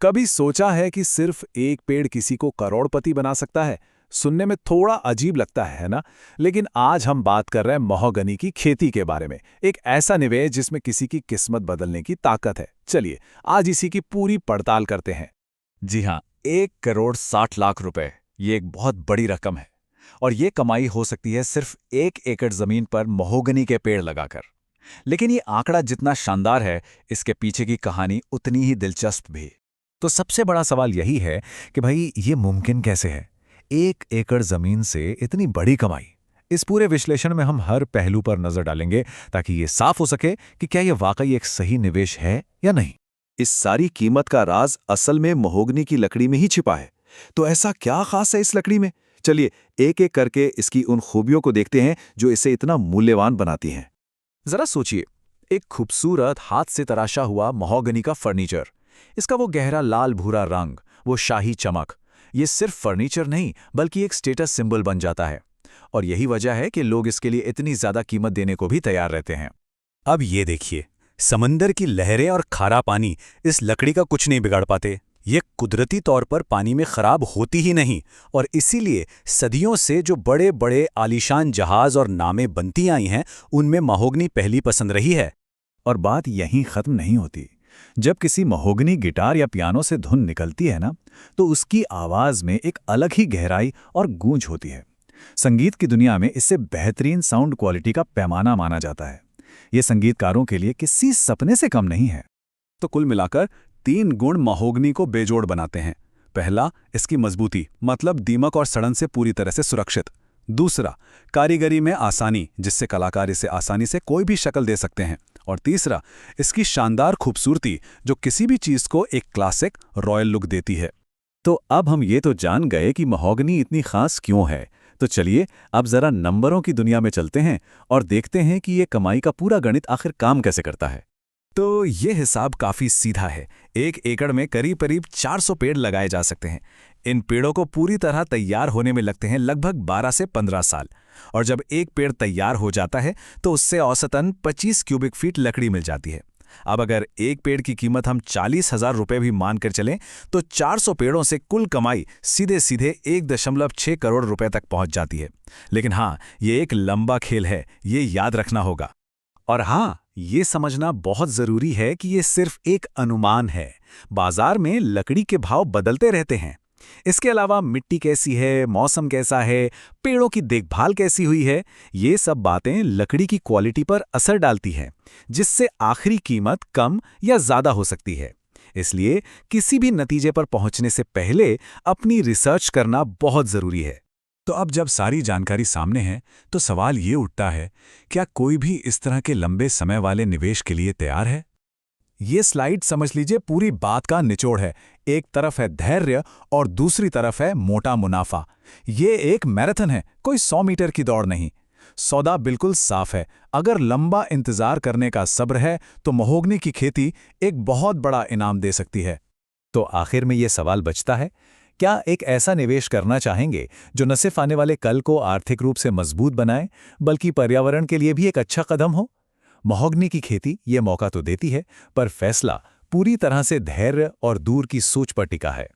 कभी सोचा है कि सिर्फ एक पेड़ किसी को करोड़पति बना सकता है? सुनने में थोड़ा अजीब लगता है ना? लेकिन आज हम बात कर रहे हैं महोगनी की खेती के बारे में। एक ऐसा निवेश जिसमें किसी की किस्मत बदलने की ताकत है। चलिए, आज इसी की पूरी पड़ताल करते हैं। जी हाँ, 1,60,00,000 रुपए, ये एक बहुत बड़ी रकम है। और ये कमाई हो सकती है सिर्फ 1 एकड़ जमीन पर महोगनी के पेड़ लगाकर। लेकिन ये आंकड़ा जितना शानदार है, इसके पीछे की कहानी उतनी ही दिलचस्प भी। तो सबसे बड़ा सवाल यही है कि भाई ये मुमकिन कैसे है? 1 एकड़ जमीन से इतनी बड़ी कमाई। इस पूरे विश्लेषण में हम हर पहलू पर नजर डालेंगे ताकि ये साफ हो सके कि क्या ये वाकई एक सही निवेश है या नहीं। इस सारी कीमत का राज असल में महोगनी की लकड़ी में ही छिपा है। तो ऐसा क्या खास है इस लकड़ी में? चलिए एक एक करके इसकी उन खूबियों को देखते हैं जो इसे इतना मूल्यवान बनाती हैं। जरा सोचिए, एक खूबसूरत हाथ से तराशा हुआ महोगनी का फर्नीचर। इसका वो गहरा लाल भूरा रंग, वो शाही चमक, ये सिर्फ फर्नीचर नहीं बल्कि एक स्टेटस सिंबल बन जाता है। और यही वजह है कि लोग इसके लिए इतनी ज्यादा कीमत देने को भी तैयार रहते हैं। अब ये देखिए, समंदर की लहरें और खारा पानी इस लकड़ी का कुछ नहीं बिगाड़ पाते। ये कुदरती तौर पर पानी में खराब होती ही नहीं, और इसीलिए सदियों से जो बड़े बड़े आलीशान जहाज और नावें बनती आई हैं, उनमें महोगनी पहली पसंद रही है। और बात यहीं खत्म नहीं होती। जब किसी महोगनी गिटार या पियानो से धुन निकलती है ना, तो उसकी आवाज में एक अलग ही गहराई और गूंज होती है। संगीत की दुनिया में इससे बेहतरीन साउंड क्वालिटी का पैमाना माना जाता है। ये संगीतकारों के लिए किसी सपने से कम नहीं है। तो कुल मिलाकर 3 गुण महोगनी को बेजोड़ बनाते हैं। पहला, इसकी मजबूती, मतलब दीमक और सड़न से पूरी तरह से सुरक्षित। दूसरा, कारीगरी में आसानी, जिससे कलाकार इसे आसानी से कोई भी शक्ल दे सकते हैं। और तीसरा, इसकी शानदार खूबसूरती, जो किसी भी चीज को एक क्लासिक रॉयल लुक देती है। तो अब हम ये तो जान गए कि महोगनी इतनी खास क्यों है। तो चलिए अब जरा नंबरों की दुनिया में चलते हैं और देखते हैं कि ये कमाई का पूरा गणित आखिर काम कैसे करता है। तो ये हिसाब काफी सीधा है। 1 एकड़ में करीब करीब 400 पेड़ लगाए जा सकते हैं। इन पेड़ों को पूरी तरह तैयार होने में लगते हैं लगभग 12 से 15 साल। और जब एक पेड़ तैयार हो जाता है तो उससे औसतन 25 क्यूबिक फीट लकड़ी मिल जाती है। अब अगर एक पेड़ की कीमत हम 40,000 रुपये भी मानकर चलें, तो 400 पेड़ों से कुल कमाई सीधे सीधे 1.6 करोड़ रुपए तक पहुंच जाती है। लेकिन हाँ, ये एक लंबा खेल है, ये याद रखना होगा। और हाँ, ये समझना बहुत जरूरी है कि ये सिर्फ एक अनुमान है। बाजार में लकड़ी के भाव बदलते रहते हैं। इसके अलावा मिट्टी कैसी है, मौसम कैसा है, पेड़ों की देखभाल कैसी हुई है, ये सब बातें लकड़ी की क्वालिटी पर असर डालती हैं, जिससे आखिरी कीमत कम या ज्यादा हो सकती है। इसलिए किसी भी नतीजे पर पहुंचने से पहले अपनी रिसर्च करना बहुत जरूरी है। तो अब जब सारी जानकारी सामने है, तो सवाल ये उठता है, क्या कोई भी इस तरह के लंबे समय वाले निवेश के लिए तैयार है? ये स्लाइड समझ लीजिए पूरी बात का निचोड़ है। एक तरफ है धैर्य और दूसरी तरफ है मोटा मुनाफा। ये एक मैराथन है, कोई 100 मीटर की दौड़ नहीं। सौदा बिल्कुल साफ है। अगर लंबा इंतजार करने का सब्र है तो महोगनी की खेती एक बहुत बड़ा इनाम दे सकती है। तो आखिर में ये सवाल बचता है, क्या एक ऐसा निवेश करना चाहेंगे जो न सिर्फ आने वाले कल को आर्थिक रूप से मजबूत बनाए, बल्कि पर्यावरण के लिए भी एक अच्छा कदम हो? महोगनी की खेती ये मौका तो देती है, पर फैसला पूरी तरह से धैर्य और दूर की सोच पर टिका है।